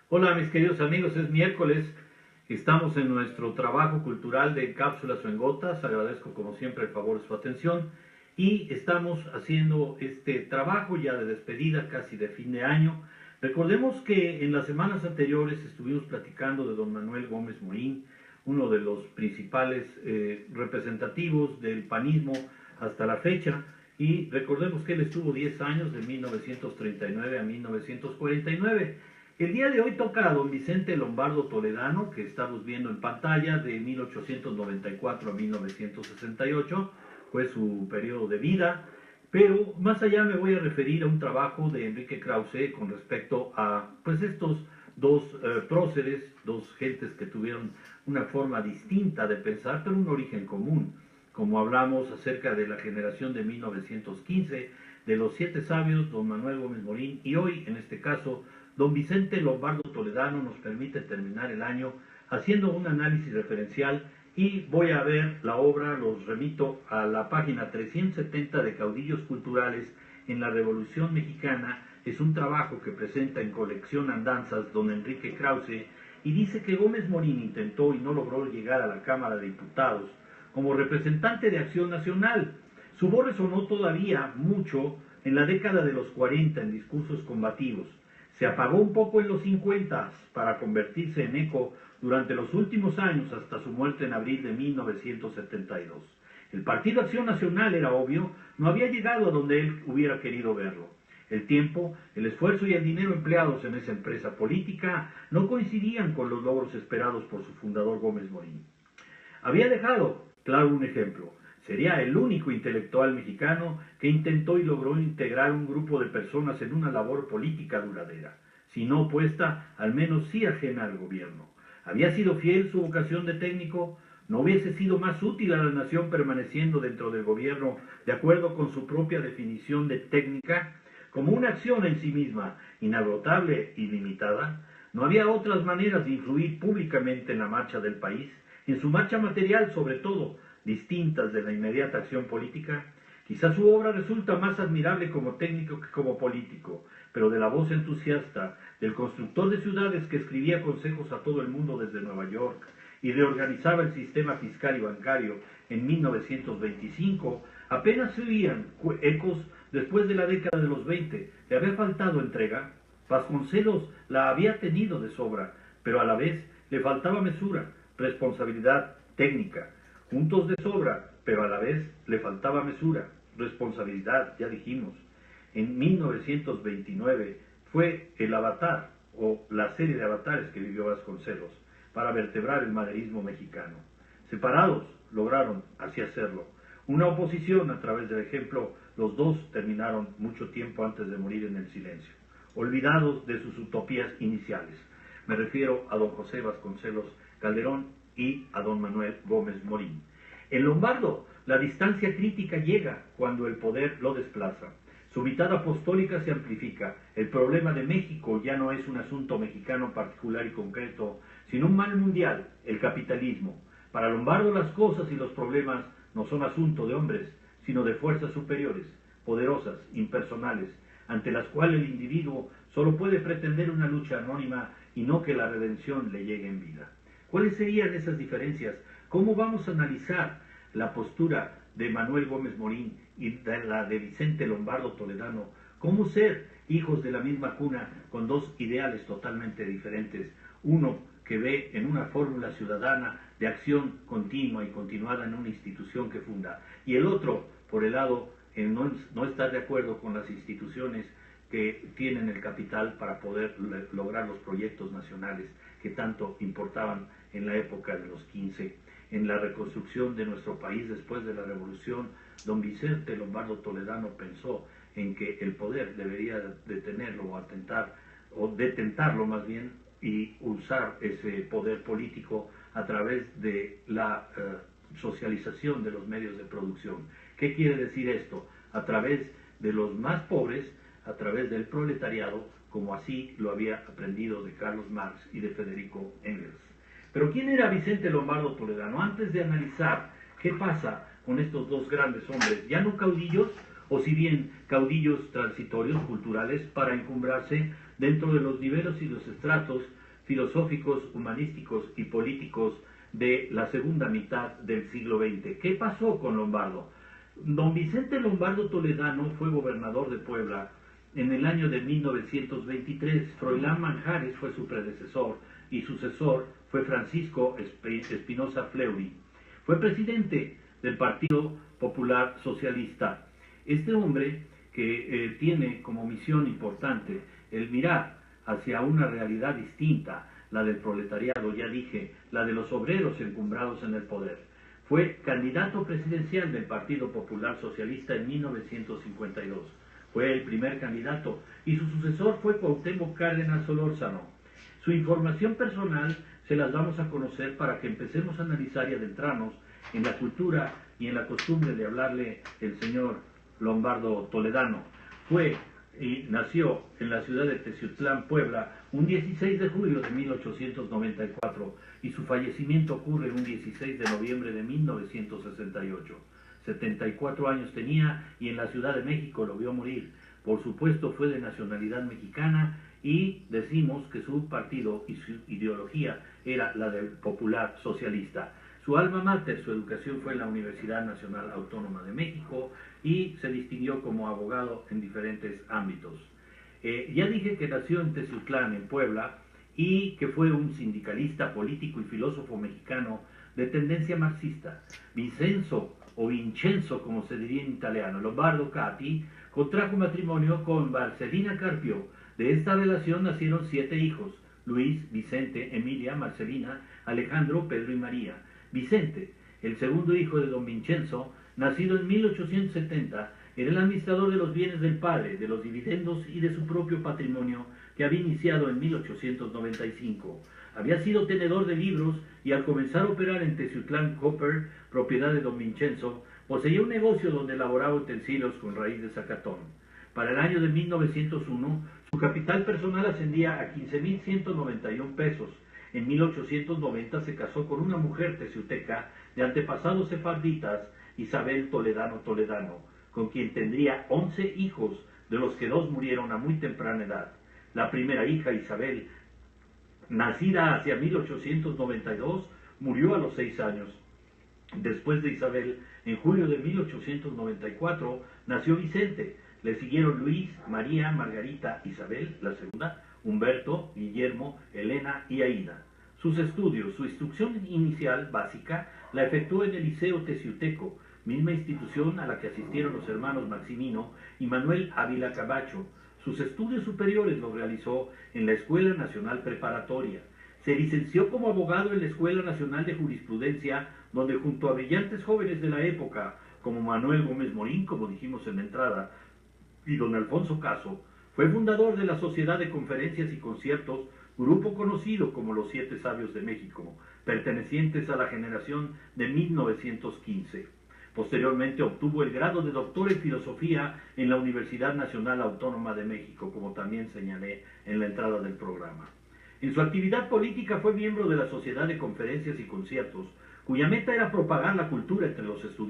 Hola mis queridos amigos, es miércoles, estamos en nuestro trabajo cultural de cápsulas o en gotas, agradezco como siempre el favor de su atención y estamos haciendo este trabajo ya de despedida, casi de fin de año. Recordemos que en las semanas anteriores estuvimos platicando de don Manuel Gómez Morín, uno de los principales representativos del panismo hasta la fecha, y recordemos que él estuvo 10 años, de 1939 a 1949. El día de hoy toca a don Vicente Lombardo Toledano, que estamos viendo en pantalla, de 1894 a 1968, fue su periodo de vida, pero más allá me voy a referir a un trabajo de Enrique Krause con respecto a pues estos dos próceres, dos gentes que tuvieron una forma distinta de pensar, pero un origen común, como hablamos acerca de la generación de 1915, de los siete sabios, don Manuel Gómez Morín, y hoy, en este caso, don Vicente Lombardo Toledano nos permite terminar el año haciendo un análisis referencial y voy a ver la obra, los remito a la página 370 de Caudillos Culturales en la Revolución Mexicana. Es un trabajo que presenta en colección Andanzas don Enrique Krause y dice que Gómez Morín intentó y no logró llegar a la Cámara de Diputados como representante de Acción Nacional. Su voz resonó todavía mucho en la década de los 40 en discursos combativos. Se apagó un poco en los 50 para convertirse en eco durante los últimos años hasta su muerte en abril de 1972. El Partido Acción Nacional, era obvio, no había llegado a donde él hubiera querido verlo. El tiempo, el esfuerzo y el dinero empleados en esa empresa política no coincidían con los logros esperados por su fundador Gómez Morín. Había dejado claro un ejemplo. Sería el único intelectual mexicano que intentó y logró integrar un grupo de personas en una labor política duradera, si no opuesta, al menos sí ajena al gobierno. ¿Había sido fiel su vocación de técnico? ¿No hubiese sido más útil a la nación permaneciendo dentro del gobierno de acuerdo con su propia definición de técnica? Como una acción en sí misma, inagotable y limitada, ¿no había otras maneras de influir públicamente en la marcha del país, en su marcha material sobre todo, distintas de la inmediata acción política? Quizás su obra resulta más admirable como técnico que como político, pero de la voz entusiasta, del constructor de ciudades que escribía consejos a todo el mundo desde Nueva York y reorganizaba el sistema fiscal y bancario en 1925, apenas se oían ecos después de la década de los 20. ¿Le había faltado entrega? Vasconcelos la había tenido de sobra, pero a la vez le faltaba mesura, responsabilidad técnica. Juntos de sobra, pero a la vez le faltaba mesura, responsabilidad, ya dijimos. En 1929 fue el avatar, o la serie de avatares que vivió Vasconcelos, para vertebrar el maderismo mexicano. Separados lograron así hacerlo. Una oposición a través del ejemplo, los dos terminaron mucho tiempo antes de morir en el silencio, olvidados de sus utopías iniciales. Me refiero a don José Vasconcelos Calderón y a don Manuel Gómez Morín. En Lombardo, la distancia crítica llega cuando el poder lo desplaza. Su mitad apostólica se amplifica. El problema de México ya no es un asunto mexicano particular y concreto, sino un mal mundial, el capitalismo. Para Lombardo las cosas y los problemas no son asunto de hombres, sino de fuerzas superiores, poderosas, impersonales, ante las cuales el individuo solo puede pretender una lucha anónima y no que la redención le llegue en vida. ¿Cuáles serían esas diferencias? ¿Cómo vamos a analizar la postura de Manuel Gómez Morín y la de Vicente Lombardo Toledano? ¿Cómo ser hijos de la misma cuna con dos ideales totalmente diferentes? Uno que ve en una fórmula ciudadana de acción continua y continuada en una institución que funda, y el otro, por el lado, en no estar de acuerdo con las instituciones que tienen el capital para poder lograr los proyectos nacionales que tanto importaban en la época de los 15. En la reconstrucción de nuestro país después de la Revolución, don Vicente Lombardo Toledano pensó en que el poder debería detenerlo o atentar, o detentarlo más bien, y usar ese poder político a través de la socialización de los medios de producción. ¿Qué quiere decir esto? A través de los más pobres, a través del proletariado, como así lo había aprendido de Carlos Marx y de Federico Engels. Pero ¿quién era Vicente Lombardo Toledano? Antes de analizar qué pasa con estos dos grandes hombres, ya no caudillos, o si bien caudillos transitorios, culturales, para encumbrarse dentro de los niveles y los estratos filosóficos, humanísticos y políticos de la segunda mitad del siglo XX. ¿Qué pasó con Lombardo? Don Vicente Lombardo Toledano fue gobernador de Puebla en el año de 1923. Froilán Manjares fue su predecesor y sucesor fue Francisco Espinosa Fleury. Fue presidente del Partido Popular Socialista. Este hombre que tiene como misión importante el mirar hacia una realidad distinta, la del proletariado, ya dije, la de los obreros encumbrados en el poder. Fue candidato presidencial del Partido Popular Socialista en 1952. Fue el primer candidato y su sucesor fue Cuauhtémoc Cárdenas Solórzano. Su información personal se las vamos a conocer para que empecemos a analizar y adentrarnos en la cultura y en la costumbre de hablarle el señor Lombardo Toledano. Nació en la ciudad de Teciutlán, Puebla, un 16 de julio de 1894 y su fallecimiento ocurre un 16 de noviembre de 1968. 74 años tenía y en la Ciudad de México lo vio morir. Por supuesto fue de nacionalidad mexicana y decimos que su partido y su ideología era la del Popular Socialista. Su alma mater, su educación fue en la Universidad Nacional Autónoma de México y se distinguió como abogado en diferentes ámbitos. Ya dije que nació en Teciutlán, en Puebla, y que fue un sindicalista, político y filósofo mexicano de tendencia marxista. Vincenzo, como se diría en italiano, Lombardo Cati, contrajo matrimonio con Marcelina Carpio. De esta relación nacieron 7 hijos: Luis, Vicente, Emilia, Marcelina, Alejandro, Pedro y María. Vicente, el segundo hijo de don Vincenzo, nacido en 1870, era el administrador de los bienes del padre, de los dividendos y de su propio patrimonio que había iniciado en 1895. Había sido tenedor de libros y al comenzar a operar en Teciutlán Copper, propiedad de don Vincenzo, poseía un negocio donde elaboraba utensilios con raíz de zacatón. Para el año de 1901, su capital personal ascendía a 15,191 pesos. En 1890 se casó con una mujer teciuteca de antepasados sefarditas, Isabel Toledano, con quien tendría 11 hijos, de los que 2 murieron a muy temprana edad. La primera hija, Isabel, nacida hacia 1892, murió a los 6 años. Después de Isabel, en julio de 1894, nació Vicente. Le siguieron Luis, María, Margarita, Isabel, la segunda, Humberto, Guillermo, Elena y Aída. Sus estudios, su instrucción inicial básica, la efectuó en el Liceo Teciuteco, misma institución a la que asistieron los hermanos Maximino y Manuel Ávila Camacho. Sus estudios superiores los realizó en la Escuela Nacional Preparatoria. Se licenció como abogado en la Escuela Nacional de Jurisprudencia, donde junto a brillantes jóvenes de la época, como Manuel Gómez Morín, como dijimos en la entrada, y don Alfonso Caso, fue fundador de la Sociedad de Conferencias y Conciertos, grupo conocido como los 7 Sabios de México, pertenecientes a la generación de 1915. Posteriormente obtuvo el grado de doctor en filosofía en la Universidad Nacional Autónoma de México, como también señalé en la entrada del programa. En su actividad política fue miembro de la Sociedad de Conferencias y Conciertos, cuya meta era propagar la cultura entre los estudiantes.